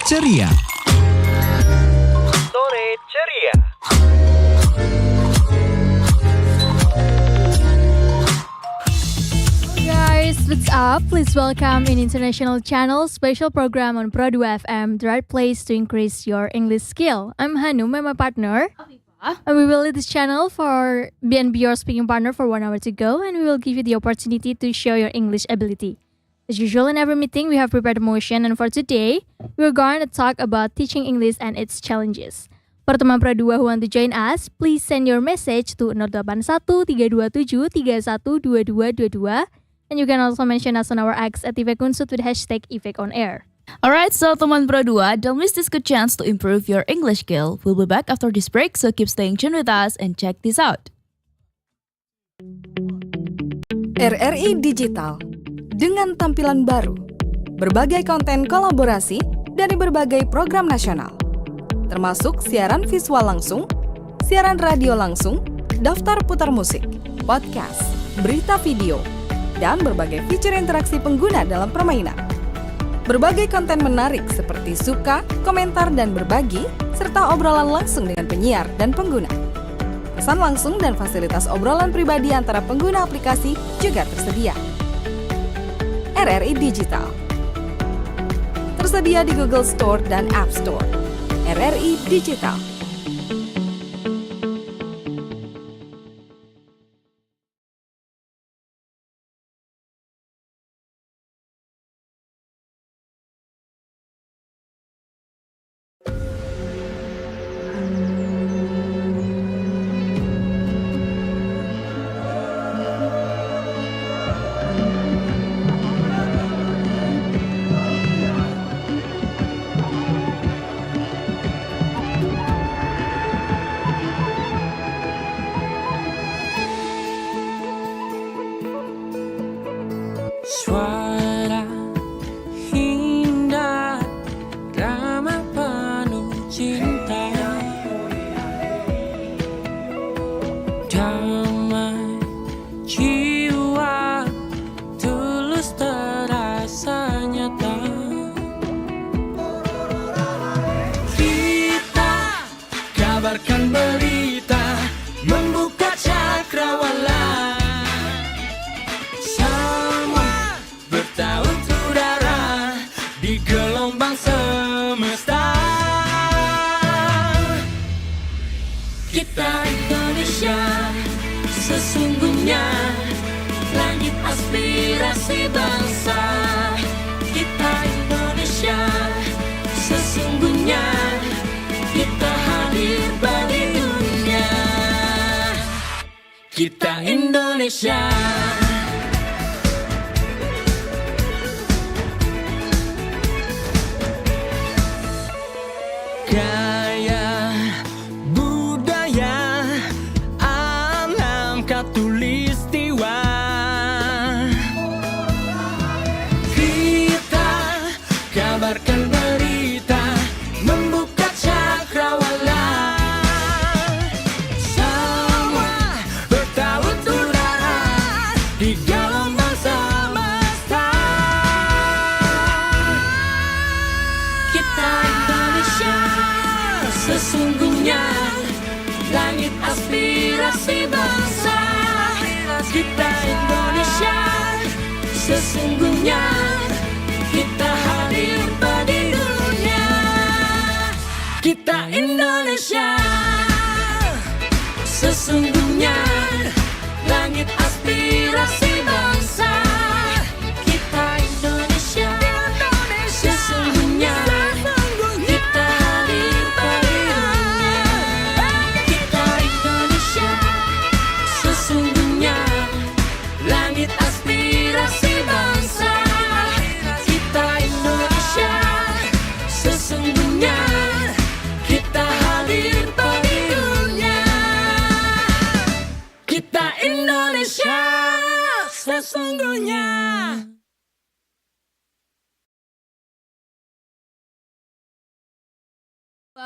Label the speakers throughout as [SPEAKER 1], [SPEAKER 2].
[SPEAKER 1] Ceria.
[SPEAKER 2] Sore Ceria.
[SPEAKER 3] Guys, what's up? Please welcome in International Channel special program on Pro 2 FM, the right place to increase your English skill. I'm Hanum, I'm my partner. Afifah. And we will lead this channel for be your speaking partner for 1 hour to go, and we will give you the opportunity to show your English ability. As usual, in every meeting, we have prepared a motion, and for today, we're going to talk about teaching English and its challenges. For teman Pro 2 who want to join us, please send your message to 081 327 312222, and you can also mention us on our X at @IfekUnsut with hashtag #IfekOnAir.
[SPEAKER 4] Alright, so teman Pro 2, don't miss this good chance to improve your English skill. We'll be back after this break, so keep staying tuned with us and check this out.
[SPEAKER 5] RRI Digital dengan tampilan baru, berbagai konten kolaborasi dari berbagai program nasional, termasuk siaran visual langsung, siaran radio langsung, daftar putar musik, podcast, berita video, dan berbagai fitur interaksi pengguna dalam permainan. Berbagai konten menarik seperti suka, komentar, dan berbagi, serta obrolan langsung dengan penyiar dan pengguna. Pesan langsung dan fasilitas obrolan pribadi antara pengguna aplikasi juga tersedia. RRI Digital tersedia di Google Store dan App Store. RRI Digital.
[SPEAKER 6] Suara indah, ramah penuh cinta, damai jiwa, tulus terasa nyata. Kita kabarkan berita, membuka cakrawala. Gelombang semesta, kita Indonesia, sesungguhnya langit aspirasi bangsa. Kita Indonesia, sesungguhnya kita hadir bagi dunia. Kita Indonesia. Gaya, budaya, alam katulistiwa. Kita kabarkan berita, membuka cakrawala. Semua bertaut udara di gelombang semesta. Kita Indonesia, sesungguhnya langit aspirasi bangsa. Kita Indonesia, sesungguhnya kita hadir bagi dunia. Kita Indonesia, sesungguhnya langit aspirasi bangsa. Kita Indonesia, sesungguhnya kita hadir bagi dunia. Kita Indonesia, sesungguhnya langit aspirasi bangsa. Kita Indonesia, sesungguhnya kita hadir bagi dunia. Kita Indonesia, sesungguhnya.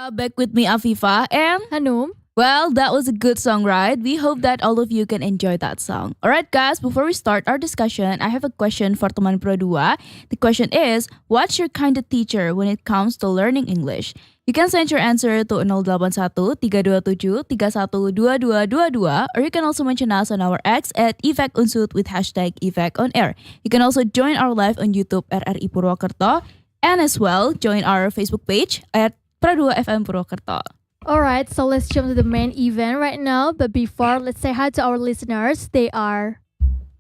[SPEAKER 4] Back with me Afifah and
[SPEAKER 3] Hanum.
[SPEAKER 4] Well, that was a good song, right? We hope that all of you can enjoy that song. Alright guys, before we start our discussion, I have a question for teman Pro 2. The question is, what's your kind of teacher when it comes to learning English? You can send your answer to 081 327 3122 or you can also mention us on our X at @EFECUNSUD with hashtag #EFECONAIR. You can also join our live on YouTube RRI Purwokerto and as well join our Facebook page at Pro 2 FM Purwokerto.
[SPEAKER 3] Alright, so let's jump to the main event right now. But before, let's say hi to our listeners. They are...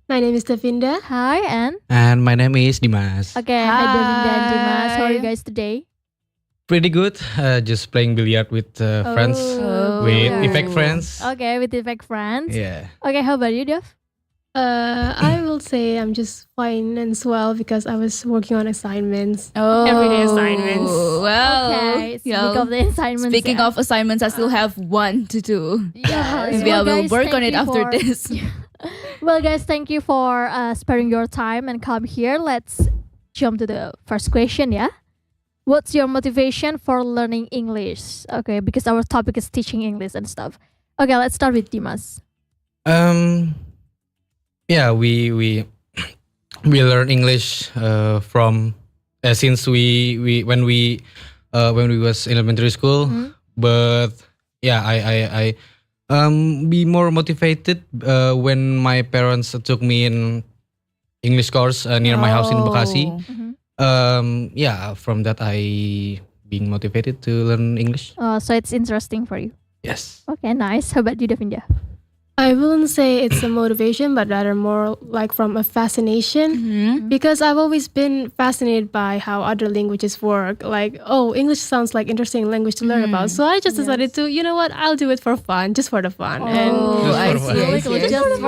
[SPEAKER 1] My name is Davinda.
[SPEAKER 3] Hi, and...
[SPEAKER 2] And my name is Dimas.
[SPEAKER 3] Okay, hi Davinda and Dimas. How are you
[SPEAKER 4] Hi.
[SPEAKER 3] guys today?
[SPEAKER 2] Pretty good. Just playing billiard with friends, with
[SPEAKER 3] yeah.
[SPEAKER 2] effect friends.
[SPEAKER 3] Okay, with Effect Friends.
[SPEAKER 2] Yeah.
[SPEAKER 3] Okay, how about you, Dev?
[SPEAKER 1] I will say I'm just fine and swell because I was working on assignments.
[SPEAKER 4] Oh,
[SPEAKER 1] Everyday assignments.
[SPEAKER 4] Well,
[SPEAKER 3] Okay, speak of the assignments.
[SPEAKER 4] speaking of assignments, I still have one to do.
[SPEAKER 3] yeah,
[SPEAKER 4] Maybe I will
[SPEAKER 3] guys,
[SPEAKER 4] work on
[SPEAKER 3] thank
[SPEAKER 4] it
[SPEAKER 3] you
[SPEAKER 4] after
[SPEAKER 3] for-
[SPEAKER 4] this.
[SPEAKER 3] Well, guys, thank you for sparing your time and come here. Let's jump to the first question, yeah? What's your motivation for learning English? Okay, because our topic is teaching English and stuff. Okay, let's start with Dimas.
[SPEAKER 2] Yeah, we learn English from since we when we was in elementary school.
[SPEAKER 3] Mhm.
[SPEAKER 2] But yeah, I be more motivated when my parents took me in English course near my house in Bekasi.
[SPEAKER 4] Oh.
[SPEAKER 2] Yeah, from that I being motivated to learn English.
[SPEAKER 3] So it's interesting for you.
[SPEAKER 2] Yes.
[SPEAKER 3] Okay, nice. How about you, Davinda?
[SPEAKER 1] I wouldn't say it's a motivation, but rather more like from a fascination.
[SPEAKER 4] Mhm.
[SPEAKER 1] Because I've always been fascinated by how other languages work. Like, oh, English sounds like interesting language to learn about. So I just decided to, you know what, I'll do it for fun, just for the fun.
[SPEAKER 4] Oh,
[SPEAKER 2] Just
[SPEAKER 4] I
[SPEAKER 2] for
[SPEAKER 4] see,
[SPEAKER 2] fun.
[SPEAKER 4] I
[SPEAKER 3] Like,
[SPEAKER 4] see, I
[SPEAKER 3] just
[SPEAKER 4] see.
[SPEAKER 3] for the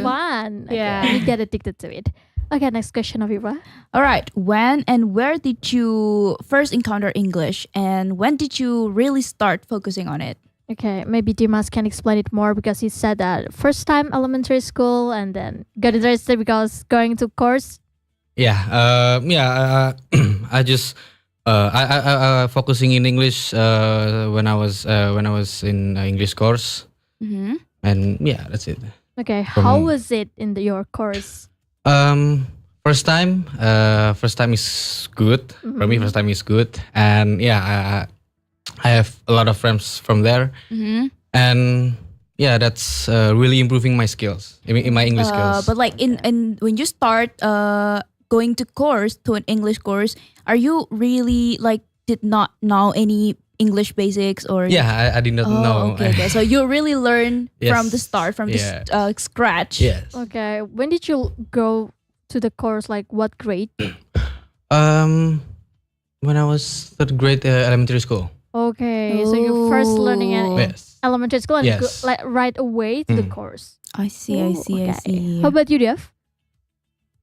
[SPEAKER 3] fun. Okay,
[SPEAKER 1] Yeah.
[SPEAKER 3] we get addicted to it. Okay, next question, Afifah.
[SPEAKER 4] All right. When and where did you first encounter English, and when did you really start focusing on it?
[SPEAKER 3] Okay, maybe Dimas can explain it more because he said that first time elementary school and then got interested because going to course.
[SPEAKER 2] Yeah, I just I focusing in English when I was in English course,
[SPEAKER 4] Mm-hmm.
[SPEAKER 2] and yeah, that's it.
[SPEAKER 3] Okay, how
[SPEAKER 2] From-
[SPEAKER 3] was it in your course?
[SPEAKER 2] First time is good for me. First time is good, and yeah, I have a lot of friends from there,
[SPEAKER 4] Mm-hmm.
[SPEAKER 2] and yeah, that's really improving my skills in my English skills.
[SPEAKER 4] But like in when you start going to an English course, are you really like did not know any English basics or
[SPEAKER 2] yeah, I did not know.
[SPEAKER 4] Okay. So you really learn from the
[SPEAKER 2] Yes,
[SPEAKER 4] start, from the scratch.
[SPEAKER 2] Yes.
[SPEAKER 3] Okay, when did you go to the course? Like what grade?
[SPEAKER 2] When I was third grade elementary school.
[SPEAKER 3] Okay, so you first learning at
[SPEAKER 2] Yes.
[SPEAKER 3] elementary school and go,
[SPEAKER 2] Yes.
[SPEAKER 3] like right away to the
[SPEAKER 2] Mm.
[SPEAKER 3] course.
[SPEAKER 4] I see. I
[SPEAKER 3] Ooh,
[SPEAKER 4] see. I
[SPEAKER 3] okay.
[SPEAKER 4] see.
[SPEAKER 3] How about you, Dev?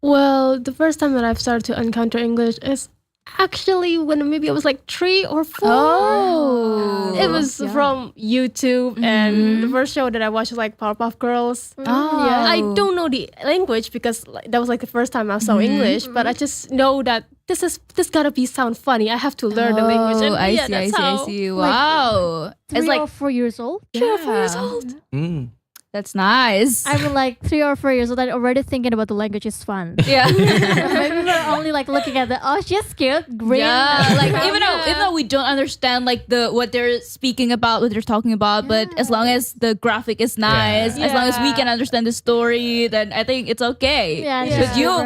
[SPEAKER 1] Well, the first time that I've started to encounter English is actually when maybe I was like 3 or 4.
[SPEAKER 4] Oh.
[SPEAKER 1] It was
[SPEAKER 3] Yeah.
[SPEAKER 1] from YouTube, and the first show that I watched was like Powerpuff Girls.
[SPEAKER 4] Oh.
[SPEAKER 3] yeah.
[SPEAKER 1] I don't know the language because like, that was like the first time I saw English, but I just know that this gotta be sound funny. I have to learn the language. And
[SPEAKER 4] I
[SPEAKER 1] yeah,
[SPEAKER 4] see. I
[SPEAKER 1] that's
[SPEAKER 4] see. I
[SPEAKER 1] how-
[SPEAKER 4] see. Wow.
[SPEAKER 3] 3
[SPEAKER 4] It's like
[SPEAKER 3] or 4 years old.
[SPEAKER 1] 3 or 4 years
[SPEAKER 4] Yeah.
[SPEAKER 1] old.
[SPEAKER 2] Mm.
[SPEAKER 4] That's nice.
[SPEAKER 3] I mean, like 3 or 4 years old. I'm already thinking about the language is fun.
[SPEAKER 4] yeah.
[SPEAKER 3] Maybe we're only like looking at the she's cute, green.
[SPEAKER 4] Yeah, like even though we don't understand like what they're speaking about, what they're talking about, but as long as the graphic is nice, as long as we can understand the story, then I think it's okay.
[SPEAKER 3] Yeah,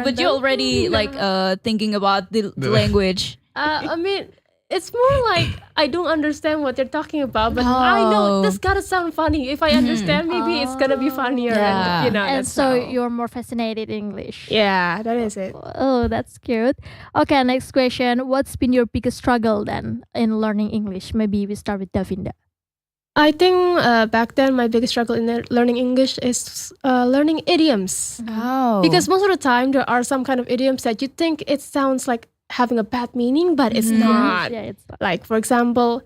[SPEAKER 4] But
[SPEAKER 3] yeah.
[SPEAKER 4] you already like thinking about the language.
[SPEAKER 1] I mean, it's more like I don't understand what they're talking about, but I know this gotta sound funny. If I understand, maybe it's gonna be funnier.
[SPEAKER 4] Yeah.
[SPEAKER 1] And, you know,
[SPEAKER 3] And
[SPEAKER 1] that's
[SPEAKER 3] so
[SPEAKER 1] how-
[SPEAKER 3] you're more fascinated in English.
[SPEAKER 1] yeah, that is it.
[SPEAKER 3] Oh, that's cute. Okay, next question. What's been your biggest struggle then in learning English? Maybe we start with Davinda.
[SPEAKER 1] I think back then my biggest struggle in learning English is learning idioms.
[SPEAKER 4] Oh,
[SPEAKER 1] Because most of the time there are some kind of idioms that you think it sounds like having a bad meaning, but it's not.
[SPEAKER 3] Yeah, it's not.
[SPEAKER 1] Like, for example,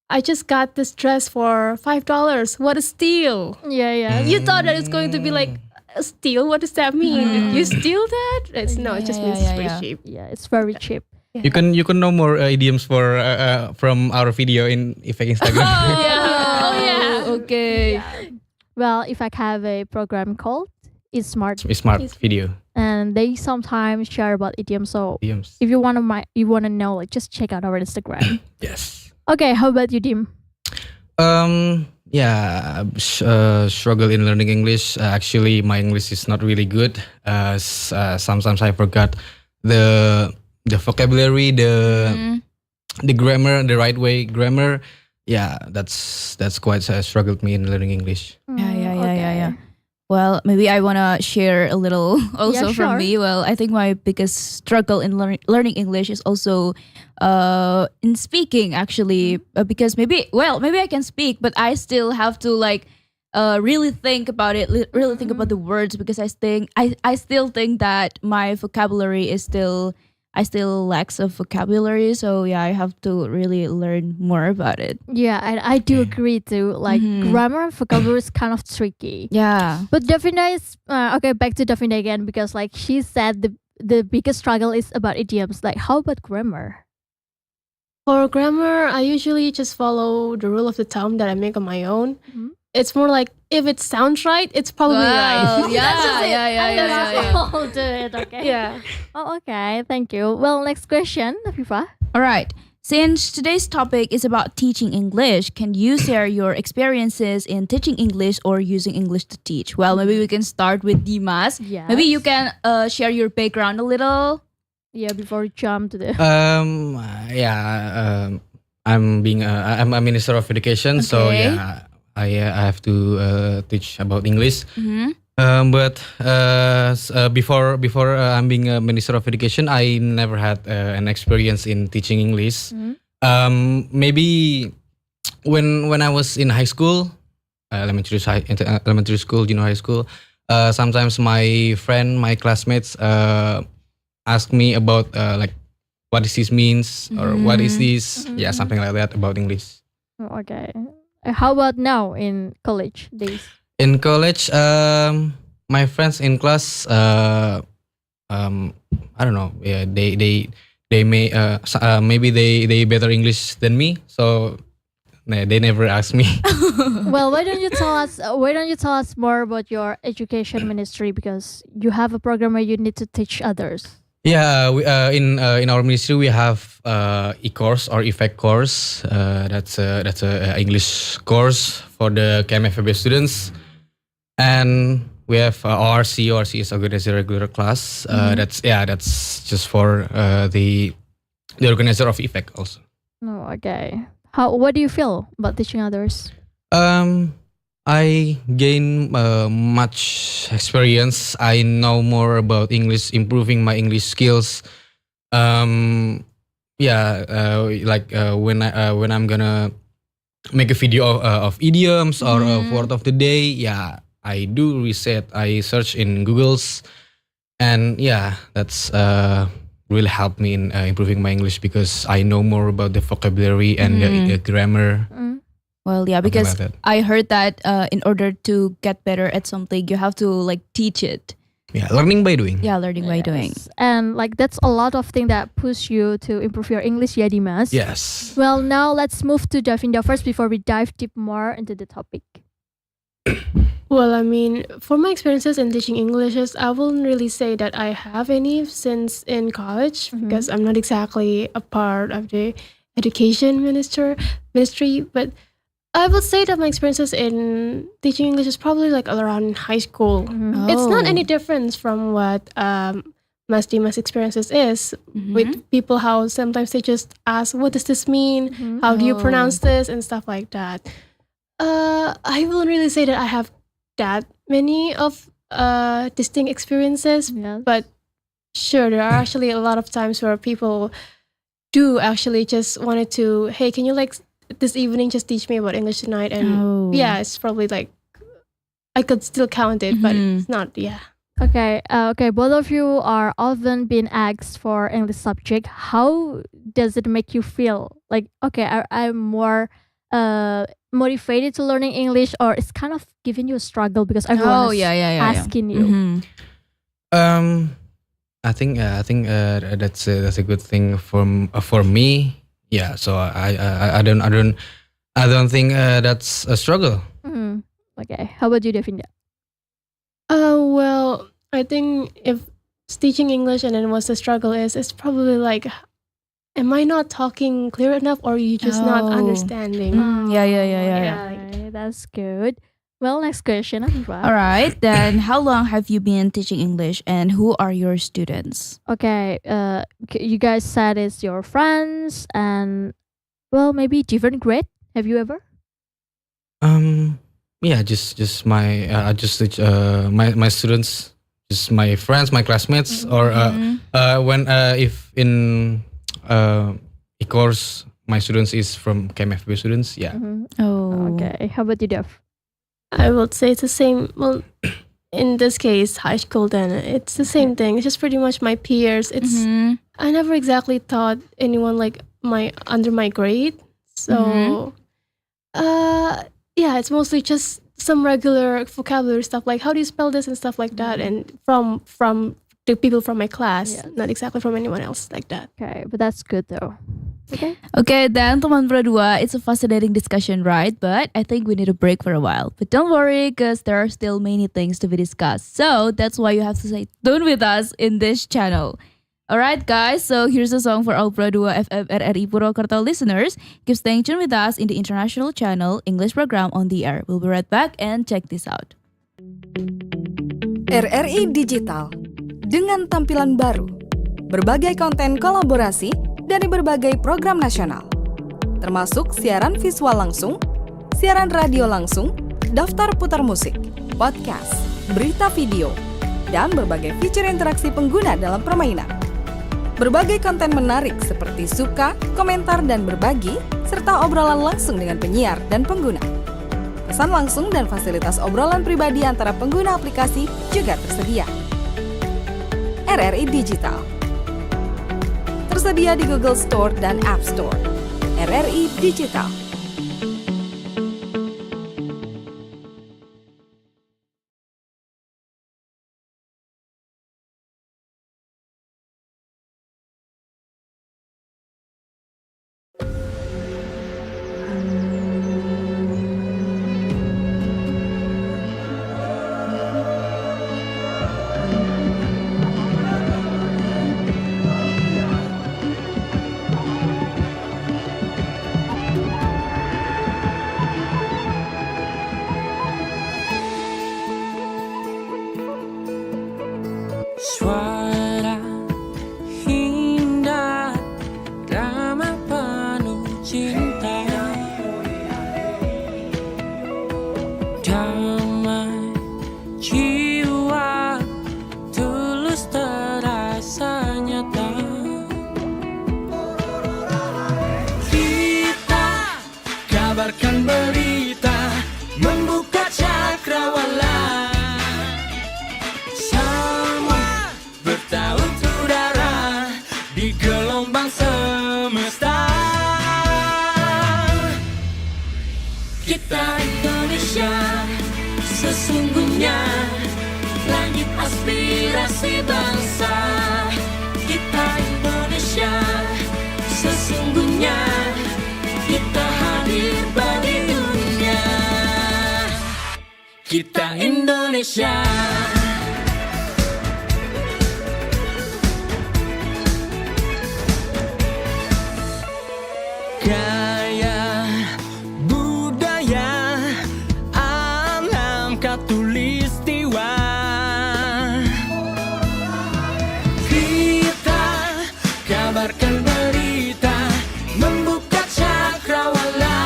[SPEAKER 1] I just got this dress for $5. What a steal.
[SPEAKER 3] Yeah.
[SPEAKER 1] You thought that it's going to be like a steal. What does that mean? Did you steal that? It's no, it just
[SPEAKER 4] Yeah,
[SPEAKER 1] means
[SPEAKER 4] yeah,
[SPEAKER 1] it's pretty
[SPEAKER 4] yeah.
[SPEAKER 1] cheap.
[SPEAKER 3] Yeah, it's very cheap.
[SPEAKER 2] You can know more idioms for from our video in Effect Instagram.
[SPEAKER 1] Oh yeah.
[SPEAKER 4] Okay.
[SPEAKER 3] Well, if I have a program called It's Smart,
[SPEAKER 2] Smart video.
[SPEAKER 3] and they sometimes share about idioms. So
[SPEAKER 2] Idioms.
[SPEAKER 3] if you wanna know, like just check out our Instagram.
[SPEAKER 2] Yes.
[SPEAKER 3] Okay, how about you, Dim?
[SPEAKER 2] Yeah, struggle in learning English. Actually, my English is not really good. Sometimes I forgot the vocabulary, the grammar, the right way grammar. Yeah, that's quite struggled me in learning English.
[SPEAKER 4] Yeah. Well, maybe I want to share a little also
[SPEAKER 3] sure.
[SPEAKER 4] from me. Well, I think my biggest struggle in learning English is also in speaking, actually, because maybe I can speak, but I still have to like really think about it, really think about the words, because I still think that my vocabulary is still, I still lacks of vocabulary. So yeah, I have to really learn more about it.
[SPEAKER 3] Yeah, and I do agree too. Like grammar and vocabulary is kind of tricky.
[SPEAKER 4] Yeah.
[SPEAKER 3] But Davinda is okay. Back to Davinda again, because like she said, the biggest struggle is about idioms. Like, how about grammar?
[SPEAKER 1] For grammar, I usually just follow the rule of the thumb that I make on my own. It's more like if it sounds right, it's probably right.
[SPEAKER 3] Yeah. I'll do it. Okay.
[SPEAKER 1] Yeah.
[SPEAKER 3] Oh, okay. Thank you. Well, next question, Afifah.
[SPEAKER 4] All right. Since today's topic is about teaching English, can you share your experiences in teaching English or using English to teach? Well, maybe we can start with Dimas.
[SPEAKER 3] Yes.
[SPEAKER 4] Maybe you can share your background a little.
[SPEAKER 3] Yeah, before we jump to the.
[SPEAKER 2] I'm a minister of education, so
[SPEAKER 4] Okay.
[SPEAKER 2] yeah, I have to teach about English. But before I'm being a minister of education, I never had an experience in teaching English. Maybe when I was in high school, elementary school, junior high school, sometimes my classmates ask me about like what does this means or what is this, yeah, something like that about English.
[SPEAKER 3] Okay. How about now in college days?
[SPEAKER 2] In college, my friends in class, I don't know. Yeah, they may maybe they better English than me, so they never ask me.
[SPEAKER 3] Well, why don't you tell us? Why don't you tell us more about your education ministry? Because you have a program where you need to teach others.
[SPEAKER 2] Yeah, we, in our ministry we have e-course or effect course. That's a English course for the KMFB students, and we have ORC. ORC is organizer regular class. That's just for the organizer of effect also.
[SPEAKER 3] Oh, okay. What do you feel about teaching others?
[SPEAKER 2] I gain much experience. I know more about English, improving my English skills. When I'm gonna make a video of idioms or of word of the day, yeah, I do research. I search in Google's, and yeah, that's really helped me in improving my English because I know more about the vocabulary and the grammar.
[SPEAKER 4] Well, yeah,
[SPEAKER 2] Something
[SPEAKER 4] because
[SPEAKER 2] like that.
[SPEAKER 4] I heard that in order to get better at something, you have to like teach it.
[SPEAKER 2] Yeah, learning by doing.
[SPEAKER 4] Yeah, learning by doing.
[SPEAKER 3] Yes. And like that's a lot of things that push you to improve your English, yeah, Dimas.
[SPEAKER 2] Yes.
[SPEAKER 3] Well, now let's move to Davinda first before we dive deep more into the topic.
[SPEAKER 1] Well, I mean, for my experiences in teaching English, I wouldn't really say that I have any since in college because I'm not exactly a part of the education ministry, but I would say that my experiences in teaching English is probably like around high school. It's not any difference from what Mas Dimas' experiences is with people, how sometimes they just ask, what does this mean? How do you pronounce this? And stuff like that. I wouldn't really say that I have that many of distinct experiences,
[SPEAKER 3] Yes.
[SPEAKER 1] but sure, there are actually a lot of times where people do actually just wanted to, hey, can you like this evening just teach me about English tonight? And yeah, it's probably like I could still count it, but it's not. Yeah.
[SPEAKER 3] Okay. Okay. Both of you are often being asked for English subject. How does it make you feel? Like, okay, I'm more motivated to learning English, or it's kind of giving you a struggle because everyone is asking you.
[SPEAKER 2] I think that's a good thing for me. Yeah, so I don't think that's a struggle.
[SPEAKER 3] Okay, how about you, Davinda?
[SPEAKER 1] Well, I think if teaching English and then what's the struggle is, it's probably like, am I not talking clear enough or you just not
[SPEAKER 4] Oh.
[SPEAKER 1] understanding?
[SPEAKER 4] Yeah.
[SPEAKER 3] Okay, that's good. Well, next question, Afifah.
[SPEAKER 4] All right, then how long have you been teaching English and who are your students?
[SPEAKER 3] Okay, you guys said it's your friends and well, maybe different grade. Have you ever?
[SPEAKER 2] Yeah, just my I just teach my students, just my friends, my classmates, or when if in e-course my students is from KMFB students. Yeah.
[SPEAKER 4] Oh.
[SPEAKER 3] Okay, how about you, Dev?
[SPEAKER 1] I would say it's the same. Well, in this case, high school, then it's the same thing. It's just pretty much my peers. It's I never exactly thought anyone like under my grade. So, yeah, it's mostly just some regular vocabulary stuff like how do you spell this and stuff like that, and from the people from my class,
[SPEAKER 3] Yes.
[SPEAKER 1] not exactly from anyone else like that.
[SPEAKER 3] Okay, but that's good though. Okay.
[SPEAKER 4] Okay, then teman berdua, it's a fascinating discussion, right? But I think we need a break for a while. But don't worry, because there are still many things to be discussed. So that's why you have to stay tuned with us in this channel. Alright guys, so here's a song for all Pro2 FM RRI Purwokerto listeners. Keep staying tuned with us in the international channel English program on the air. We'll be right back and check this out.
[SPEAKER 5] RRI Digital dengan tampilan baru, berbagai konten kolaborasi dari berbagai program nasional, termasuk siaran visual langsung, siaran radio langsung, daftar putar musik, podcast, berita video, dan berbagai fitur interaksi pengguna dalam permainan. Berbagai konten menarik seperti suka, komentar, dan berbagi, serta obrolan langsung dengan penyiar dan pengguna. Pesan langsung dan fasilitas obrolan pribadi antara pengguna aplikasi juga tersedia. RRI Digital tersedia di Google Store dan App Store. RRI Digital.
[SPEAKER 6] Suara indah, drama penuh cinta, damai jiwa, tulus terasa nyata. Kita kabarkan berita, membuka cakrawala. Bertaut udara di gelombang semesta. Kita Indonesia, sesungguhnya langit aspirasi bangsa. Kita Indonesia, sesungguhnya kita hadir bagi dunia. Kita Indonesia. Gaya budaya alam katulistiwa, kita kabarkan berita, membuka cakrawala.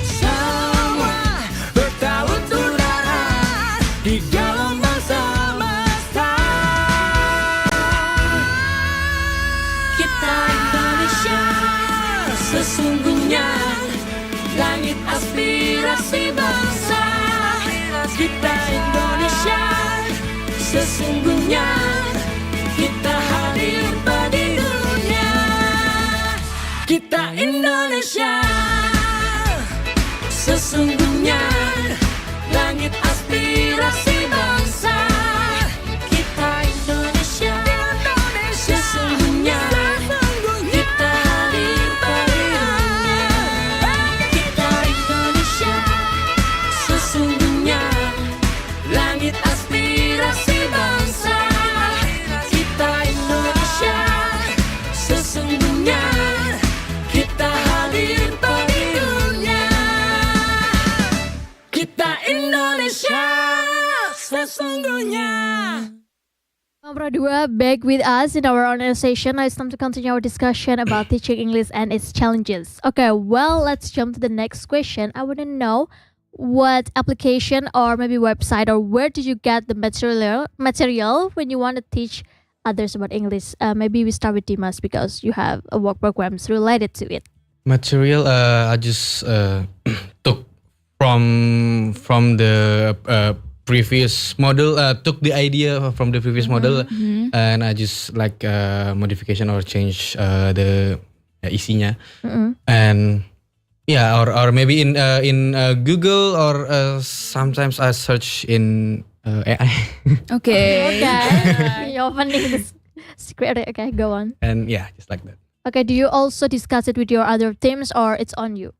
[SPEAKER 6] Semua bertaut udara di gelombang semesta. Kita Indonesia, sesungguhnya langit aspirasi bangsa. Kita Indonesia, sesungguhnya kita hadir bagi dunia. Kita Indonesia, sesungguhnya langit aspirasi bangsa. Kita Indonesia, sesungguhnya kita hadir bagi dunia. Kita Indonesia,
[SPEAKER 3] Pro 2 back with us in our own session. Now it's time to continue our discussion about teaching English and its challenges. Okay, well, let's jump to the next question. I want to know what application or maybe website or where did you get the material when you want to teach others about English? Maybe we start with Dimas because you have a work programs related to it.
[SPEAKER 2] Material I just took from the previous model, took the idea from the previous model, and I just like modification or change the isinya, and yeah, or maybe in Google, or sometimes I search in AI.
[SPEAKER 4] Okay.
[SPEAKER 3] Okay, you're opening this secret. Okay, go on.
[SPEAKER 2] And yeah, just like that.
[SPEAKER 3] Okay, do you also discuss it with your other teams or it's on you?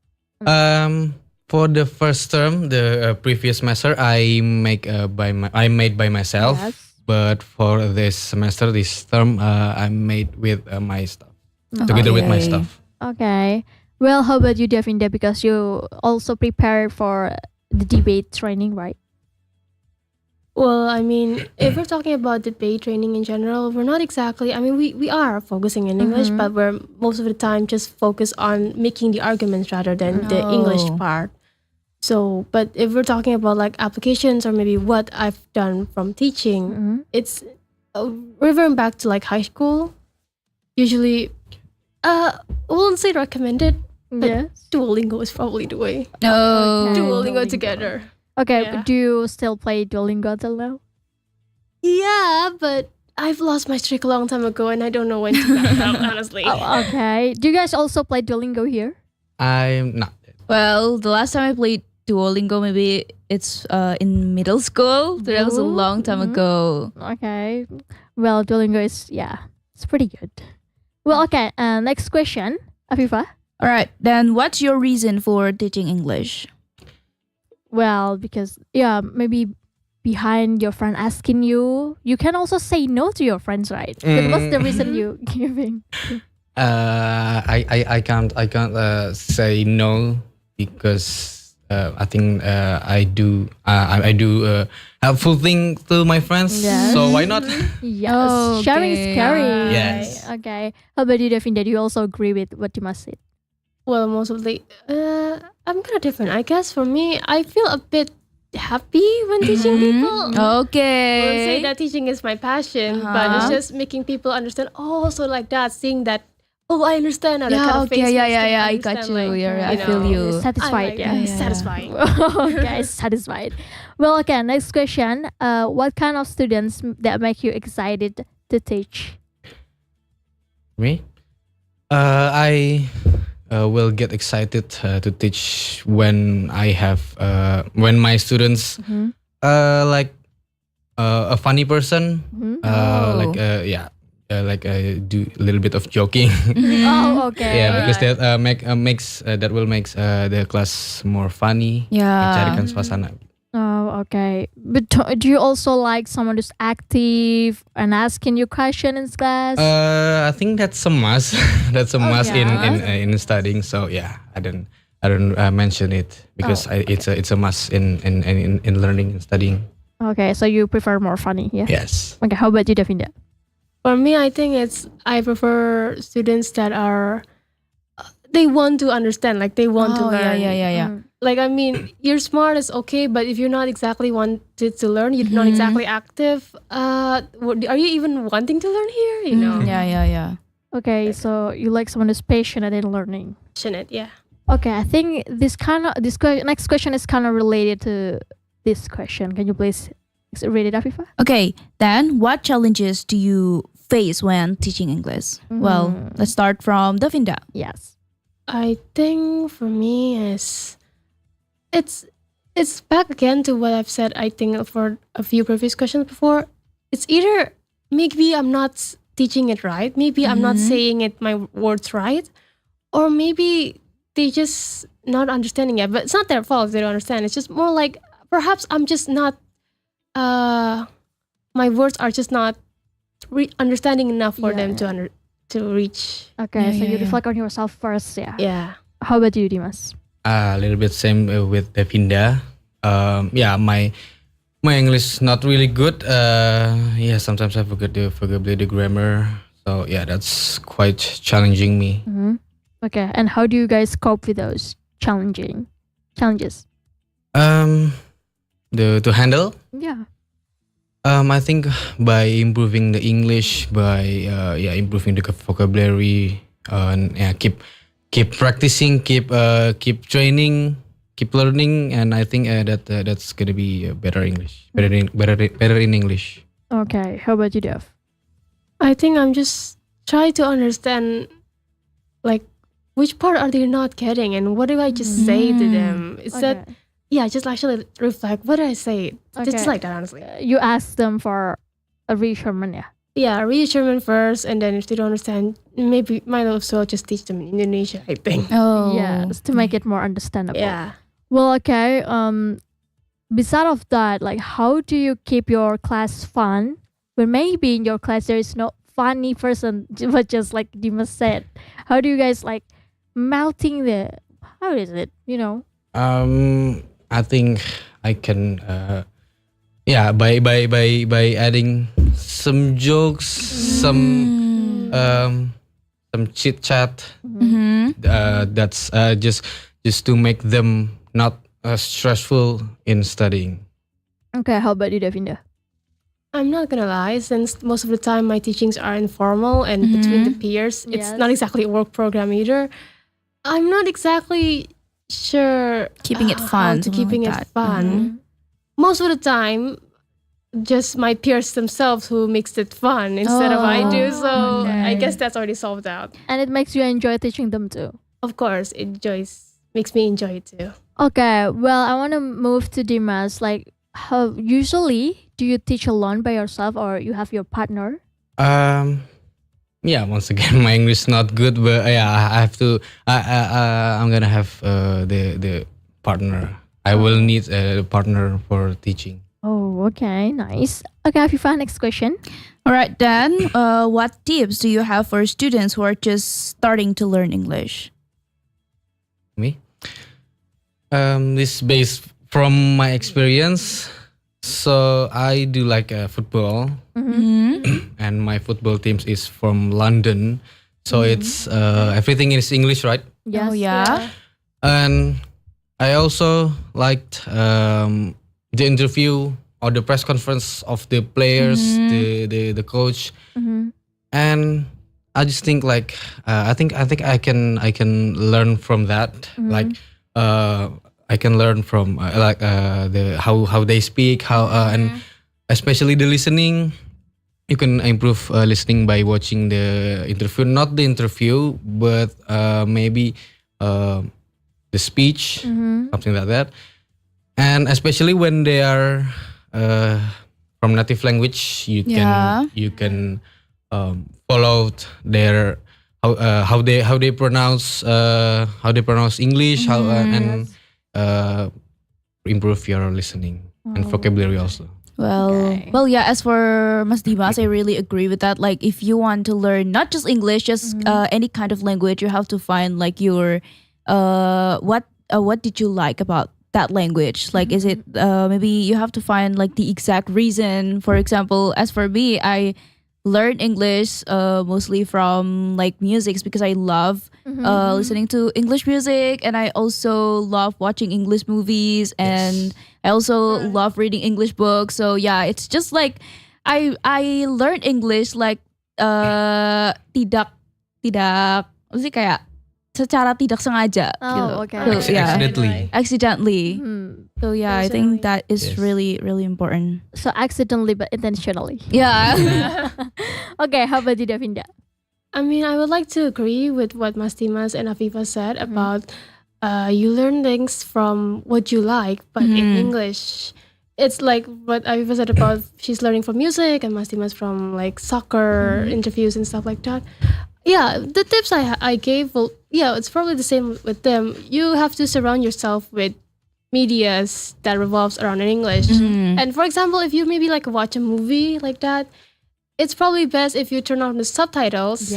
[SPEAKER 2] For the first term, the previous semester, I made by myself.
[SPEAKER 3] Yes.
[SPEAKER 2] But for this term, I made with my staff, together with my
[SPEAKER 4] Okay.
[SPEAKER 2] staff.
[SPEAKER 3] Okay. Well, how about you, Davinda? Because you also prepared for the debate training, right?
[SPEAKER 1] Well, I mean, if we're talking about debate training in general, we're not exactly, I mean, we are focusing in English, but we're most of the time just focus on making the arguments rather than the English
[SPEAKER 4] Oh.
[SPEAKER 1] part. So, but if we're talking about like applications or maybe what I've done from teaching, it's referring back to like high school. Usually, I won't say recommended, but
[SPEAKER 3] Yes.
[SPEAKER 1] Duolingo is probably the way.
[SPEAKER 4] Oh.
[SPEAKER 1] Duolingo together.
[SPEAKER 3] Okay,
[SPEAKER 1] Yeah.
[SPEAKER 3] do you still play Duolingo till now?
[SPEAKER 1] Yeah, but I've lost my streak a long time ago and I don't know when to back up, honestly.
[SPEAKER 3] Oh, okay. Do you guys also play Duolingo here?
[SPEAKER 2] I'm not.
[SPEAKER 4] Well, the last time I played Duolingo, maybe it's in middle school. So that was a long time ago.
[SPEAKER 3] Okay. Well, Duolingo is, it's pretty good. Well, okay. Next question, Afifah.
[SPEAKER 4] All right, then what's your reason for teaching English?
[SPEAKER 3] Well, because, maybe behind your friend asking you, you can also say no to your friends, right? But what's the reason you giving?
[SPEAKER 2] I can't say no because I think I do helpful thing to my friends.
[SPEAKER 3] Yes.
[SPEAKER 2] So why not?
[SPEAKER 3] Yes.
[SPEAKER 4] Oh,
[SPEAKER 3] Sharing is
[SPEAKER 4] okay.
[SPEAKER 3] caring.
[SPEAKER 2] Yes.
[SPEAKER 3] Okay. How about you, Davinda? Do you also agree with what Dimas said?
[SPEAKER 1] Well, most of the, I'm kind of different. I guess for me, I feel a bit happy when teaching people. I won't say
[SPEAKER 4] Okay.
[SPEAKER 1] that teaching is my passion, but it's just making people understand, oh, so like that, seeing that, oh, I understand. How that kind
[SPEAKER 4] Yeah,
[SPEAKER 1] of
[SPEAKER 4] okay,
[SPEAKER 1] face
[SPEAKER 4] yeah,
[SPEAKER 1] makes them
[SPEAKER 4] I got
[SPEAKER 1] understand,
[SPEAKER 4] you.
[SPEAKER 1] like,
[SPEAKER 4] Yeah, I
[SPEAKER 1] you
[SPEAKER 4] feel
[SPEAKER 1] know,
[SPEAKER 4] you.
[SPEAKER 3] Satisfied,
[SPEAKER 1] I like
[SPEAKER 3] yeah.
[SPEAKER 1] it. Satisfying.
[SPEAKER 3] Okay, satisfied. Well, okay, next question. What kind of students that make you excited to teach?
[SPEAKER 2] Me? I will get excited to teach when I have when my students like a funny person, like like do a little bit of joking.
[SPEAKER 3] Oh, okay.
[SPEAKER 2] Yeah, because that that will makes the class more funny.
[SPEAKER 4] Yeah.
[SPEAKER 2] Mencarikan suasana.
[SPEAKER 3] Oh, okay. But do you also like someone who's active and asking you questions in class?
[SPEAKER 2] I think that's a must. That's a must
[SPEAKER 3] yeah.
[SPEAKER 2] in studying. So yeah, I don't mention it because it's a must in learning and studying.
[SPEAKER 3] Okay, so you prefer more funny, yeah?
[SPEAKER 2] Yes.
[SPEAKER 3] Okay, how about you, Davinda?
[SPEAKER 1] For me, I think I prefer students that are, they want to understand, like they want to learn.
[SPEAKER 4] Yeah.
[SPEAKER 1] Like, I mean, you're smart is okay, but if you're not exactly wanted to learn, you're not exactly active, are you even wanting to learn here? You know?
[SPEAKER 4] Yeah.
[SPEAKER 3] Okay, so you like someone who's passionate in learning.
[SPEAKER 1] Passionate, yeah.
[SPEAKER 3] Okay, I think next question is kind of related to this question. Can you please read it, Afifah?
[SPEAKER 4] Okay, then what challenges do you face when teaching English? Well, let's start from Davinda.
[SPEAKER 3] Yes.
[SPEAKER 1] I think for me it's back again to what I've said. I think for a few previous questions before, it's either maybe I'm not teaching it right, maybe I'm not saying it my words right, or maybe they just not understanding it. But it's not their fault if they don't understand. It's just more like perhaps I'm just not. My words are just not understanding enough for them to reach.
[SPEAKER 3] Okay, so you
[SPEAKER 4] yeah.
[SPEAKER 3] reflect on yourself first, yeah.
[SPEAKER 1] Yeah.
[SPEAKER 3] How about you, Dimas?
[SPEAKER 2] A little bit same with Davinda. My English not really good. Yeah, sometimes I forget the grammar. So yeah, that's quite challenging me.
[SPEAKER 3] Okay, and how do you guys cope with those challenges?
[SPEAKER 2] To handle.
[SPEAKER 3] Yeah.
[SPEAKER 2] I think by improving the English, by improving the vocabulary, and yeah, keep practicing, keep training, keep learning, and I think that's gonna be better English, better in English.
[SPEAKER 3] Okay, how about you, Dev?
[SPEAKER 1] I think I'm just trying to understand, like, which part are they not getting, and what do I just say to them? Is that just actually reflect what did I say? Just like that, honestly.
[SPEAKER 3] You ask them for a reassurance, yeah.
[SPEAKER 1] Yeah, reassurance first, and then if they don't understand, maybe might as well just teach them in Indonesia, I think.
[SPEAKER 4] Oh.
[SPEAKER 3] Yes, to make it more understandable.
[SPEAKER 1] Yeah.
[SPEAKER 3] Well, okay. Beside of that, like, how do you keep your class fun when maybe in your class there is no funny person, but just like Dimas said, how do you guys like melting the? How is it? You know.
[SPEAKER 2] I think I can. By adding some jokes, some chit chat. That's just to make them not stressful in studying.
[SPEAKER 3] Okay, how about you, Davinda?
[SPEAKER 1] I'm not gonna lie, since most of the time my teachings are informal and between the peers, it's not exactly a work program either. I'm not exactly sure
[SPEAKER 4] Keeping it
[SPEAKER 1] how
[SPEAKER 4] fun,
[SPEAKER 1] to
[SPEAKER 4] something
[SPEAKER 1] keeping
[SPEAKER 4] like
[SPEAKER 1] it
[SPEAKER 4] that.
[SPEAKER 1] fun. Most of the time, just my peers themselves who makes it fun instead of I do. So I guess that's already solved out.
[SPEAKER 3] And it makes you enjoy teaching them too.
[SPEAKER 1] Of course, makes me enjoy it too.
[SPEAKER 3] Okay, well, I want to move to Dimas. Like, how usually do you teach alone by yourself or you have your partner?
[SPEAKER 2] Yeah, once again, my English not good, but yeah, I have to. I'm gonna have the partner. I will need a partner for teaching.
[SPEAKER 3] Oh, okay, nice. Okay, Afifah, next question.
[SPEAKER 4] All right, then, what tips do you have for students who are just starting to learn English?
[SPEAKER 2] Me? This based from my experience. So I do like football, and my football teams is from London. So it's everything is English, right?
[SPEAKER 3] Yes.
[SPEAKER 4] Oh, yeah.
[SPEAKER 2] And I also liked the interview or the press conference of the players, the coach, and I just think like I think I can learn from that. Like I can learn from the how they speak, and especially the listening. You can improve listening by watching the interview, not the interview, but maybe the speech, something like that. And especially when they are from native language, you can follow their how they pronounce English, and improve your listening and vocabulary also.
[SPEAKER 4] Well, yeah. As for Mas Dimas, I really agree with that. Like, if you want to learn not just English, just any kind of language, you have to find like your what did you like about that language? Like, is it maybe you have to find like the exact reason. For example, as for me, I learned English mostly from like music because I love listening to English music, and I also love watching English movies, and I also love reading English books. So yeah, it's just like I learned English like tidak apa sih, kayak secara tidak sengaja gitu.
[SPEAKER 3] Okay.
[SPEAKER 4] So, yeah.
[SPEAKER 2] Accidentally.
[SPEAKER 4] So yeah, I think that is really important.
[SPEAKER 3] So accidentally but intentionally.
[SPEAKER 4] Yeah.
[SPEAKER 3] Okay, how about you, Davinda?
[SPEAKER 1] I mean, I would like to agree with what Mas Dimas and Afifah said about you learn things from what you like, but in English. It's like what Afifah said about she's learning from music and Mas Dimas from like soccer interviews and stuff like that. Yeah, the tips I gave, well, yeah, it's probably the same with them. You have to surround yourself with medias that revolves around in English. And for example, if you maybe like watch a movie like that, it's probably best if you turn on the subtitles,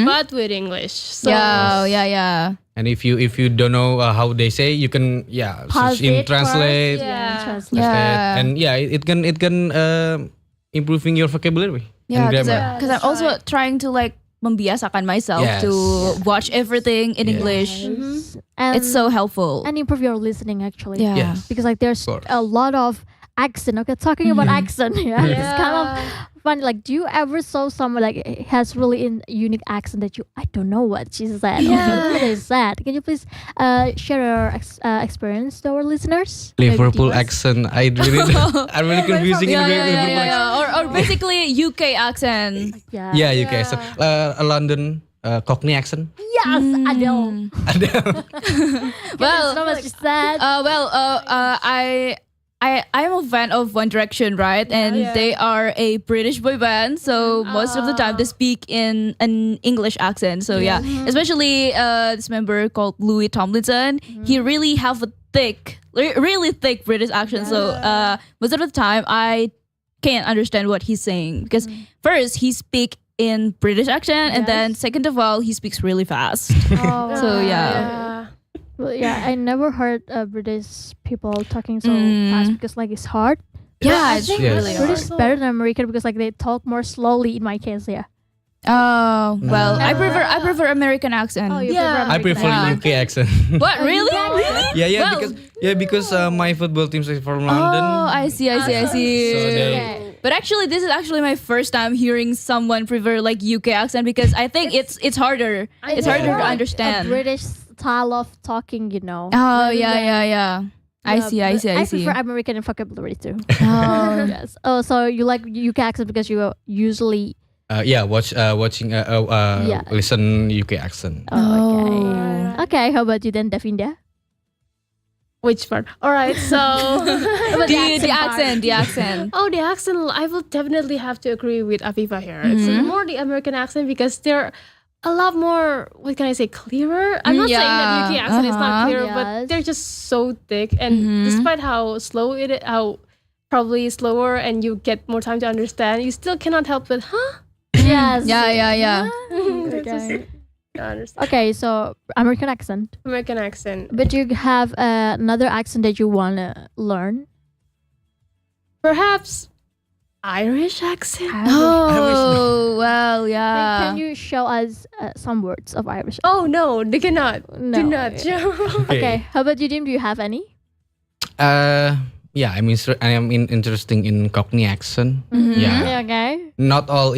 [SPEAKER 1] but with English. So
[SPEAKER 4] yeah.
[SPEAKER 2] And if you don't know how they say, you can
[SPEAKER 3] Pause
[SPEAKER 2] search in
[SPEAKER 3] it
[SPEAKER 2] translate.
[SPEAKER 3] first,
[SPEAKER 1] Yeah.
[SPEAKER 3] translate.
[SPEAKER 4] Yeah.
[SPEAKER 2] And it can improving your vocabulary.
[SPEAKER 4] Yeah,
[SPEAKER 2] and grammar.
[SPEAKER 4] because I'm also trying to like membiasakan myself
[SPEAKER 2] Yes.
[SPEAKER 4] to watch everything in
[SPEAKER 2] Yes.
[SPEAKER 4] English.
[SPEAKER 3] And,
[SPEAKER 4] It's so helpful.
[SPEAKER 3] and improve your listening actually.
[SPEAKER 4] Yeah.
[SPEAKER 2] Yes.
[SPEAKER 3] Because like there's
[SPEAKER 2] Of course.
[SPEAKER 3] a lot of accent. Okay, talking about accent, it's kind of funny. Like, do you ever saw someone like has really unique accent that I don't know what she said?
[SPEAKER 1] Yeah.
[SPEAKER 3] What is that? Can you please share your experience to our listeners?
[SPEAKER 2] Liverpool
[SPEAKER 3] Maybe Dimas?
[SPEAKER 2] accent. I'm really confusing in Liverpool accent.
[SPEAKER 4] Or basically UK accent.
[SPEAKER 3] Yeah.
[SPEAKER 2] Yeah, UK accent. A London Cockney accent.
[SPEAKER 3] Yes, Adele.
[SPEAKER 4] Well,
[SPEAKER 3] So much sad.
[SPEAKER 4] I'm a fan of One Direction, right? And they are a British boy band, so most of the time they speak in an English accent. So yeah, especially this member called Louis Tomlinson, he really have a really thick British accent. So most of the time I can't understand what he's saying because first he speak in British accent, and then second of all he speaks really fast.
[SPEAKER 3] Oh,
[SPEAKER 4] So yeah.
[SPEAKER 3] Well, yeah, I never heard British people talking so fast because like it's hard.
[SPEAKER 4] Yeah, it's
[SPEAKER 2] Yes.
[SPEAKER 4] really
[SPEAKER 3] British
[SPEAKER 4] hard.
[SPEAKER 3] is better than American because like they talk more slowly in my case. Yeah.
[SPEAKER 4] Oh well, I prefer American accent.
[SPEAKER 3] Oh, you
[SPEAKER 1] Yeah.
[SPEAKER 2] I
[SPEAKER 3] prefer
[SPEAKER 2] prefer
[SPEAKER 3] American
[SPEAKER 2] UK accent.
[SPEAKER 4] What really?
[SPEAKER 2] Yeah,
[SPEAKER 4] Well-
[SPEAKER 2] because my football team is from London.
[SPEAKER 4] Oh, I see.
[SPEAKER 2] So they,
[SPEAKER 3] Okay.
[SPEAKER 4] But actually, this is actually my first time hearing someone prefer like UK accent because I think it's harder. It's harder to
[SPEAKER 3] Like
[SPEAKER 4] understand.
[SPEAKER 3] a British style of talking, you know.
[SPEAKER 4] Oh yeah. I see.
[SPEAKER 3] I
[SPEAKER 4] I
[SPEAKER 3] prefer American in vocabulary too.
[SPEAKER 4] Oh.
[SPEAKER 3] Yes. Oh, so you like UK accent because you usually.
[SPEAKER 2] watching listen UK accent.
[SPEAKER 3] Oh, okay. Okay. How about you then, Davinda?
[SPEAKER 1] Which part? All right, so
[SPEAKER 4] The accent.
[SPEAKER 1] oh, the accent. I will definitely have to agree with Afifah here. It's more the American accent because they're a lot more. What can I say? Clearer. I'm not saying that UK accent is not clear,
[SPEAKER 3] Yes.
[SPEAKER 1] but they're just so thick. And despite how slow it is, how probably slower, and you get more time to understand, you still cannot help but
[SPEAKER 3] Yes.
[SPEAKER 4] Yeah.
[SPEAKER 3] Okay.
[SPEAKER 1] I understand.
[SPEAKER 3] Okay. So American accent,
[SPEAKER 1] American accent.
[SPEAKER 3] but you have another accent that you wanna learn.
[SPEAKER 1] Perhaps Irish accent.
[SPEAKER 4] Oh well,
[SPEAKER 3] Can
[SPEAKER 4] yeah.
[SPEAKER 3] you show us some words of Irish?
[SPEAKER 1] Oh no, they cannot.
[SPEAKER 3] No.
[SPEAKER 1] Do not show.
[SPEAKER 3] Okay. How about you, Dim? Do you have any?
[SPEAKER 2] Yeah, I am interesting in Cockney accent. Yeah,
[SPEAKER 3] Okay.
[SPEAKER 2] not all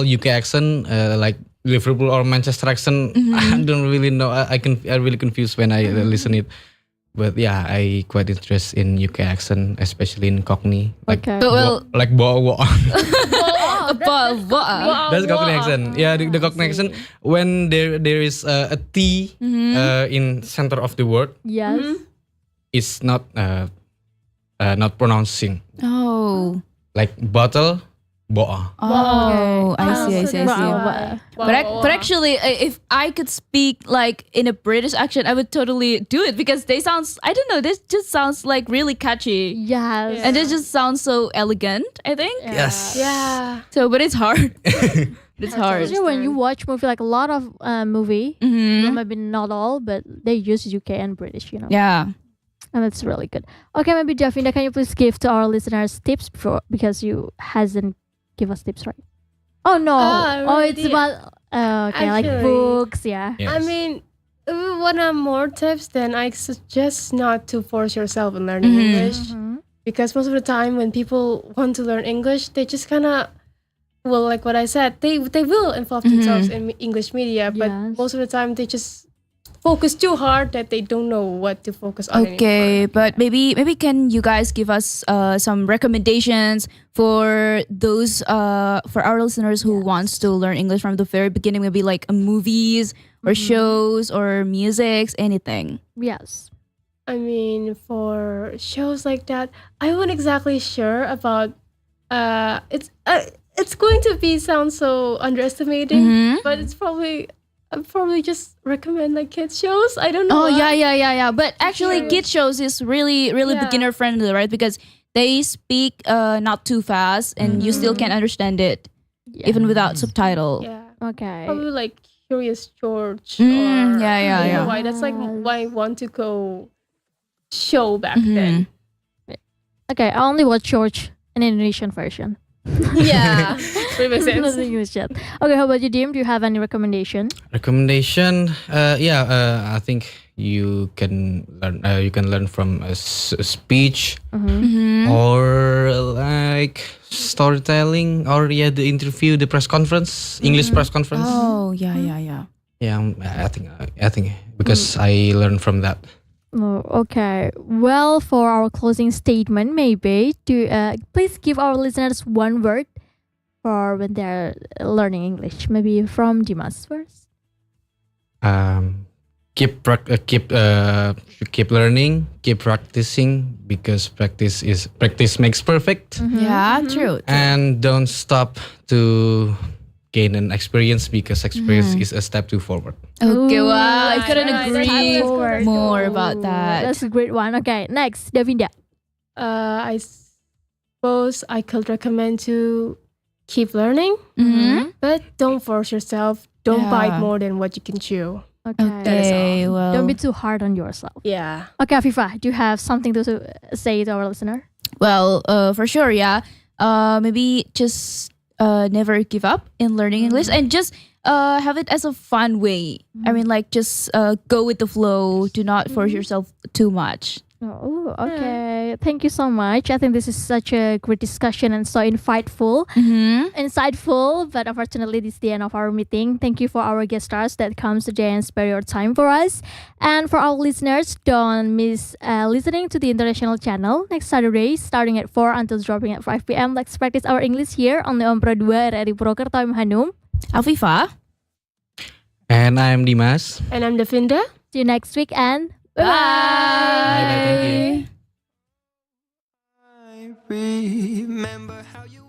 [SPEAKER 2] UK accent like Liverpool or Manchester accent. I don't really know. I really confused when I listen it. But yeah, I quite interested in UK accent, especially in Cockney. Like
[SPEAKER 3] Okay.
[SPEAKER 4] But well,
[SPEAKER 2] like bo. That's Cockney accent. Yeah, the Cockney accent. When there is a T in center of the word,
[SPEAKER 3] Yes.
[SPEAKER 2] it's not pronouncing.
[SPEAKER 4] oh.
[SPEAKER 2] Like bottle, boa.
[SPEAKER 4] Oh, I see.
[SPEAKER 3] Wow.
[SPEAKER 4] But actually, if I could speak like in a British accent, I would totally do it because they sounds. I don't know. This just sounds like really catchy,
[SPEAKER 3] Yes.
[SPEAKER 4] and it just sounds so elegant. I think
[SPEAKER 2] Yes.
[SPEAKER 1] Yeah.
[SPEAKER 4] so, but it's hard. It's hard.
[SPEAKER 3] Especially when you watch movie, like a lot of movie, maybe not all, but they use UK and British, you know.
[SPEAKER 4] Yeah.
[SPEAKER 3] And that's really good. Okay, maybe Davinda, can you please give to our listeners tips because you hasn't give us tips, right? Oh no! It's
[SPEAKER 1] already.
[SPEAKER 3] about okay, like
[SPEAKER 1] Actually.
[SPEAKER 3] books, yeah.
[SPEAKER 2] Yes.
[SPEAKER 1] I mean, if you want more tips, then I suggest not to force yourself in learning English. Because most of the time when people want to learn English, they just kind of, well, like what I said, they will involve themselves in English media, but
[SPEAKER 3] Yes.
[SPEAKER 1] most of the time they just focus too hard that they don't know what to focus on
[SPEAKER 4] Okay,
[SPEAKER 1] anymore.
[SPEAKER 4] but maybe can you guys give us some recommendations for those for our listeners who wants to learn English from the very beginning? Maybe like movies or shows or musics, anything.
[SPEAKER 3] Yes.
[SPEAKER 1] I mean, for shows like that, I wasn't exactly sure about. It's going to be sound so underestimating, but it's probably. I'd probably just recommend like kids shows. I don't know.
[SPEAKER 4] Oh
[SPEAKER 1] why.
[SPEAKER 4] yeah. But actually, kid shows is really
[SPEAKER 1] Yeah.
[SPEAKER 4] beginner friendly, right? Because they speak not too fast, and you still can understand it even without subtitle.
[SPEAKER 1] Yeah.
[SPEAKER 3] Okay.
[SPEAKER 1] Probably like Curious George.
[SPEAKER 4] Yeah.
[SPEAKER 1] Why? That's like my want to go show back then.
[SPEAKER 3] Okay, I only watch George in Indonesian version.
[SPEAKER 1] Yeah, pretty makes sense.
[SPEAKER 3] Nothing English yet. Okay, how about you, Dim? Do you have any recommendation?
[SPEAKER 2] Recommendation? I think you can learn from a speech or like storytelling or the interview, the press conference, English press conference.
[SPEAKER 4] Oh, yeah.
[SPEAKER 2] Yeah, I think because I learned from that.
[SPEAKER 3] Oh, okay. Well, for our closing statement, maybe please give our listeners one word for when they're learning English. Maybe from Dimas first.
[SPEAKER 2] Keep learning, keep practicing because practice makes perfect.
[SPEAKER 4] Yeah, true.
[SPEAKER 2] And don't stop to gain an experience because experience is a step forward.
[SPEAKER 4] Okay,
[SPEAKER 3] Ooh,
[SPEAKER 4] wow. I
[SPEAKER 3] nice,
[SPEAKER 4] couldn't
[SPEAKER 3] nice.
[SPEAKER 4] agree
[SPEAKER 3] Step forward.
[SPEAKER 4] more about that.
[SPEAKER 3] That's a great one. Okay, next, Davinda.
[SPEAKER 1] I suppose I could recommend to keep learning, but don't force yourself. Don't bite more than what you can chew.
[SPEAKER 3] Okay.
[SPEAKER 4] well.
[SPEAKER 3] Don't be too hard on yourself.
[SPEAKER 1] Yeah.
[SPEAKER 3] Okay, Afifah, do you have something to say to our listener?
[SPEAKER 4] Well, for sure, yeah. Maybe just never give up in learning English and just have it as a fun way. I mean, like just go with the flow. Do not force yourself too much.
[SPEAKER 3] Oh, okay. Thank you so much. I think this is such a great discussion and so insightful. But unfortunately, this is the end of our meeting. Thank you for our guest stars that comes today and spare your time for us. And for our listeners, don't miss listening to the international channel next Saturday, starting at 4 until dropping at 5 p.m. Let's practice our English here on the Pro 2 RRI Purwokerto. I'm Hanum.
[SPEAKER 4] Afifah.
[SPEAKER 2] And I'm Dimas.
[SPEAKER 1] And I'm Davinda.
[SPEAKER 3] See you next week and bye.
[SPEAKER 2] Bye. Thank you.
[SPEAKER 6] I remember how you